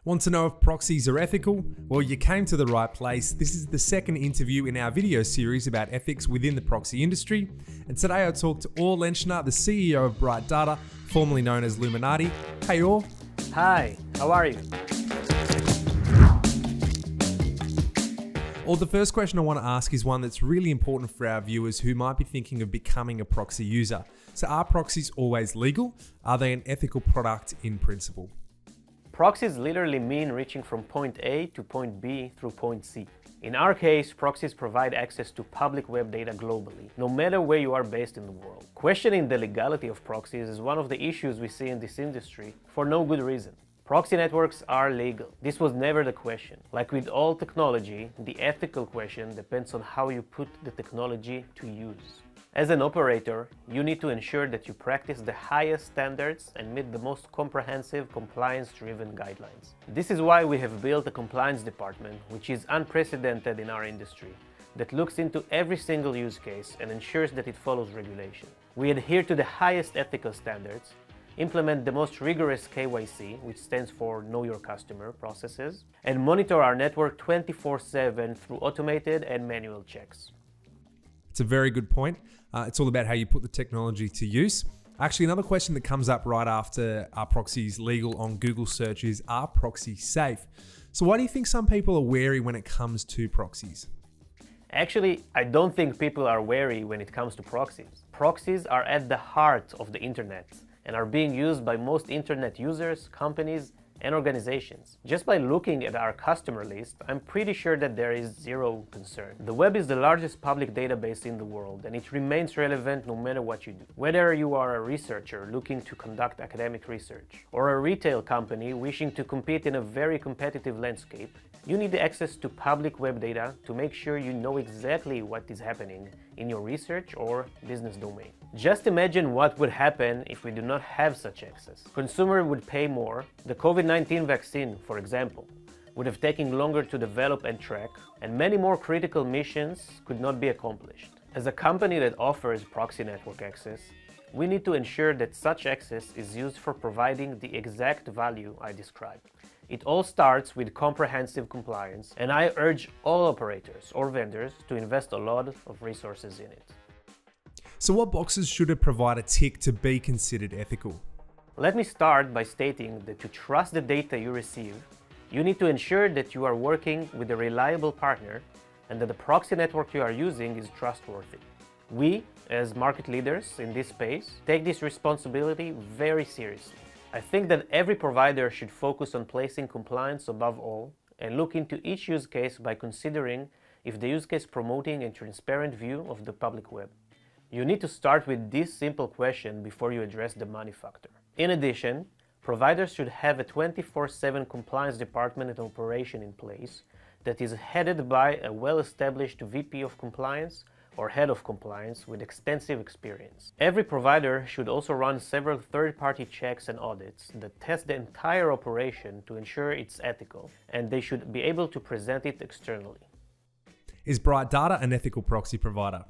Want to know if proxies are ethical? Well, you came to the right place. This is the second interview in our video series about ethics within the proxy industry. And today I talk to Or Lenchner, the CEO of BrightData, formerly known as Luminati. Hey Or. Hi, how are you? Or the first question I want to ask is one that's really important for our viewers who might be thinking of becoming a proxy user. So are proxies always legal? Are they an ethical product in principle? Proxies literally mean reaching from point A to point B through point C. In our case, proxies provide access to public web data globally, no matter where you are based in the world. Questioning the legality of proxies is one of the issues we see in this industry for no good reason. Proxy networks are legal. This was never the question. Like with all technology, the ethical question depends on how you put the technology to use. As an operator, you need to ensure that you practice the highest standards and meet the most comprehensive compliance-driven guidelines. This is why we have built a compliance department, which is unprecedented in our industry, that looks into every single use case and ensures that it follows regulation. We adhere to the highest ethical standards, implement the most rigorous KYC, which stands for Know Your Customer processes, and monitor our network 24/7 through automated and manual checks. It's a very good point. It's all about how you put the technology to use. Actually, another question that comes up right after are proxies legal on Google search is, are proxies safe? So why do you think some people are wary when it comes to proxies? Actually, I don't think people are wary when it comes to proxies. Proxies are at the heart of the internet and are being used by most internet users, companies, and organizations. Just by looking at our customer list, I'm pretty sure that there is zero concern. The web is the largest public database in the world, and it remains relevant no matter what you do. Whether you are a researcher looking to conduct academic research, or a retail company wishing to compete in a very competitive landscape, you need access to public web data to make sure you know exactly what is happening in your research or business domain. Just imagine what would happen if we do not have such access. Consumers would pay more. The COVID-19 vaccine, for example, would have taken longer to develop and track, and many more critical missions could not be accomplished. As a company that offers proxy network access, we need to ensure that such access is used for providing the exact value I described. It all starts with comprehensive compliance, and I urge all operators or vendors to invest a lot of resources in it. So what boxes should a provider tick to be considered ethical? Let me start by stating that to trust the data you receive, you need to ensure that you are working with a reliable partner and that the proxy network you are using is trustworthy. We, as market leaders in this space, take this responsibility very seriously. I think that every provider should focus on placing compliance above all and look into each use case by considering if the use case promoting a transparent view of the public web. You need to start with this simple question before you address the money factor. In addition, providers should have a 24/7 compliance department and operation in place that is headed by a well-established VP of compliance or head of compliance with extensive experience. Every provider should also run several third-party checks and audits that test the entire operation to ensure it's ethical, and they should be able to present it externally. Is BrightData an ethical proxy provider?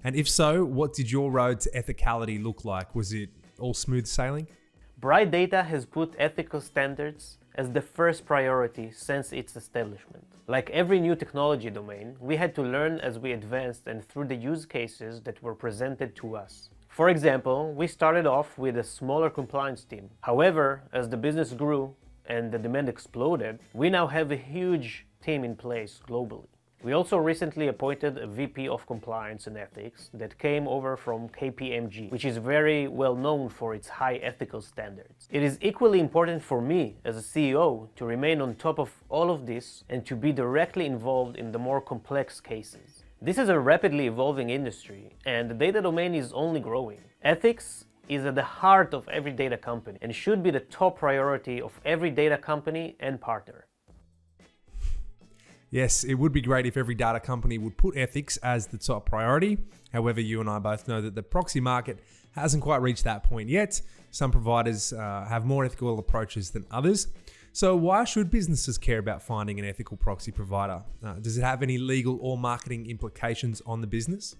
And if so, what did your road to ethicality look like? Was it all smooth sailing? BrightData has put ethical standards as the first priority since its establishment. Like every new technology domain, we had to learn as we advanced and through the use cases that were presented to us. For example, we started off with a smaller compliance team. However, as the business grew and the demand exploded, we now have a huge team in place globally. We also recently appointed a VP of Compliance and Ethics that came over from KPMG, which is very well known for its high ethical standards. It is equally important for me as a CEO to remain on top of all of this and to be directly involved in the more complex cases. This is a rapidly evolving industry, and the data domain is only growing. Ethics is at the heart of every data company and should be the top priority of every data company and partner. Yes, it would be great if every data company would put ethics as the top priority. However, you and I both know that the proxy market hasn't quite reached that point yet. Some providers have more ethical approaches than others. So why should businesses care about finding an ethical proxy provider? Does it have any legal or marketing implications on the business?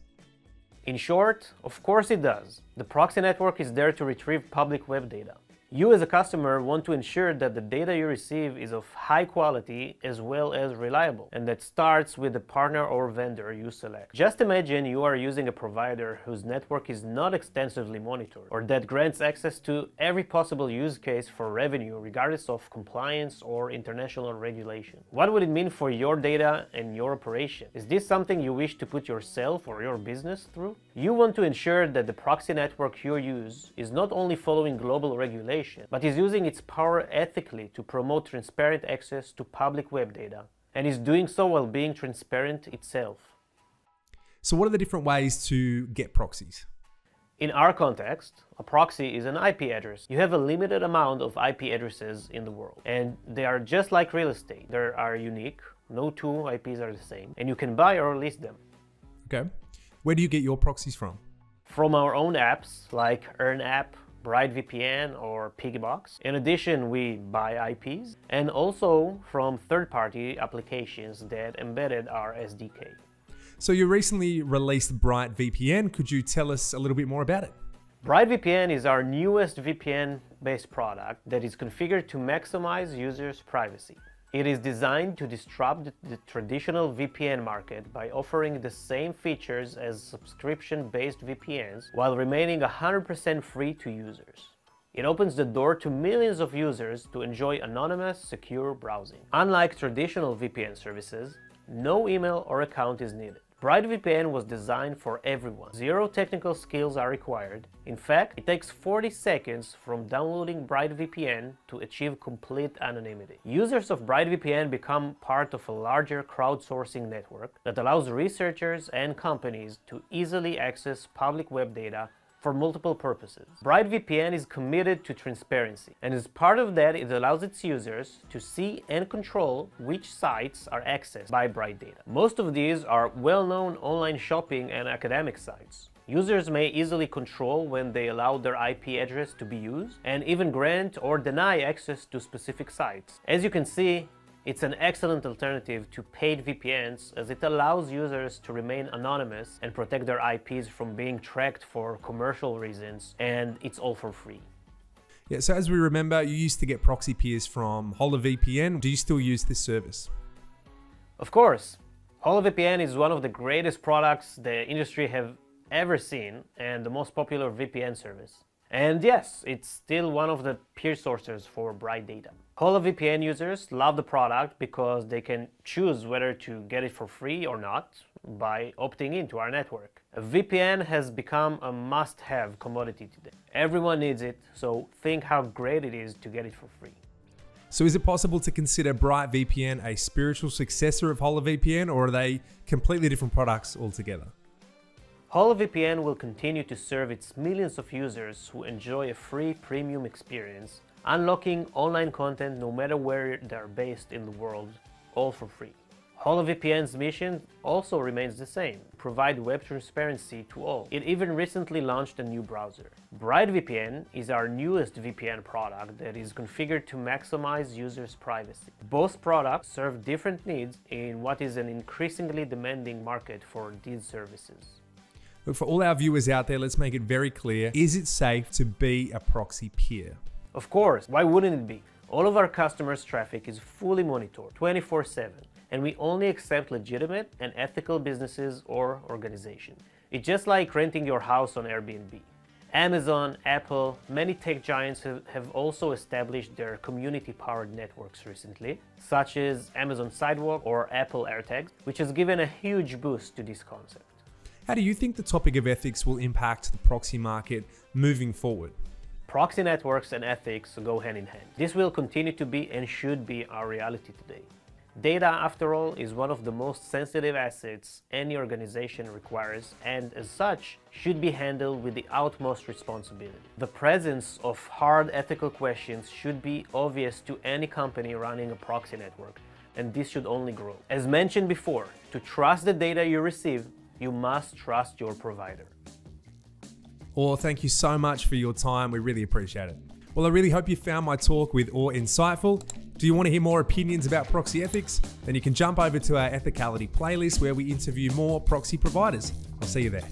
In short, of course it does. The proxy network is there to retrieve public web data. You as a customer want to ensure that the data you receive is of high quality as well as reliable, and that starts with the partner or vendor you select. Just imagine you are using a provider whose network is not extensively monitored, or that grants access to every possible use case for revenue regardless of compliance or international regulation. What would it mean for your data and your operation? Is this something you wish to put yourself or your business through? You want to ensure that the proxy network you use is not only following global regulation, but is using its power ethically to promote transparent access to public web data, and is doing so while being transparent itself. So what are the different ways to get proxies? In our context, a proxy is an IP address. You have a limited amount of IP addresses in the world, and they are just like real estate. They are unique, no two IPs are the same, and you can buy or lease them. Okay. Where do you get your proxies from? From our own apps like Earn App, BrightVPN or Piggybox. In addition, we buy IPs, and also from third-party applications that embedded our SDK. So you recently released BrightVPN. Could you tell us a little bit more about it? BrightVPN is our newest VPN-based product that is configured to maximize users' privacy. It is designed to disrupt the traditional VPN market by offering the same features as subscription-based VPNs while remaining 100% free to users. It opens the door to millions of users to enjoy anonymous, secure browsing. Unlike traditional VPN services, no email or account is needed. BrightVPN was designed for everyone. Zero technical skills are required. In fact, it takes 40 seconds from downloading BrightVPN to achieve complete anonymity. Users of BrightVPN become part of a larger crowdsourcing network that allows researchers and companies to easily access public web data for multiple purposes. BrightVPN is committed to transparency, and as part of that, it allows its users to see and control which sites are accessed by Bright data. Most of these are well-known online shopping and academic sites. Users may easily control when they allow their IP address to be used, and even grant or deny access to specific sites. As you can see, it's an excellent alternative to paid VPNs, as it allows users to remain anonymous and protect their IPs from being tracked for commercial reasons, and it's all for free. Yeah, so as we remember, you used to get proxy peers from Hola VPN. Do you still use this service? Of course. Hola VPN is one of the greatest products the industry have ever seen, and the most popular VPN service. And yes, it's still one of the peer sources for Bright data. Hola VPN users love the product because they can choose whether to get it for free or not by opting into our network. A VPN has become a must-have commodity today. Everyone needs it, so think how great it is to get it for free. So is it possible to consider BrightVPN a spiritual successor of Hola VPN, or are they completely different products altogether? Hola VPN will continue to serve its millions of users who enjoy a free premium experience, unlocking online content no matter where they're based in the world, all for free. Hola VPN's mission also remains the same: provide web transparency to all. It even recently launched a new browser. BrightVPN is our newest VPN product that is configured to maximize users' privacy. Both products serve different needs in what is an increasingly demanding market for these services. But for all our viewers out there, let's make it very clear. Is it safe to be a proxy peer? Of course, why wouldn't it be? All of our customers' traffic is fully monitored 24/7, and we only accept legitimate and ethical businesses or organizations. It's just like renting your house on Airbnb. Amazon, Apple, many tech giants have also established their community-powered networks recently, such as Amazon Sidewalk or Apple AirTags, which has given a huge boost to this concept. How do you think the topic of ethics will impact the proxy market moving forward? Proxy networks and ethics go hand in hand. This will continue to be and should be our reality today. Data, after all, is one of the most sensitive assets any organization requires, and as such, should be handled with the utmost responsibility. The presence of hard ethical questions should be obvious to any company running a proxy network, and this should only grow. As mentioned before, to trust the data you receive, you must trust your provider. Or thank you so much for your time. We really appreciate it. Well, I really hope you found my talk with Or insightful. Do you want to hear more opinions about proxy ethics? Then you can jump over to our Ethicality playlist where we interview more proxy providers. I'll see you there.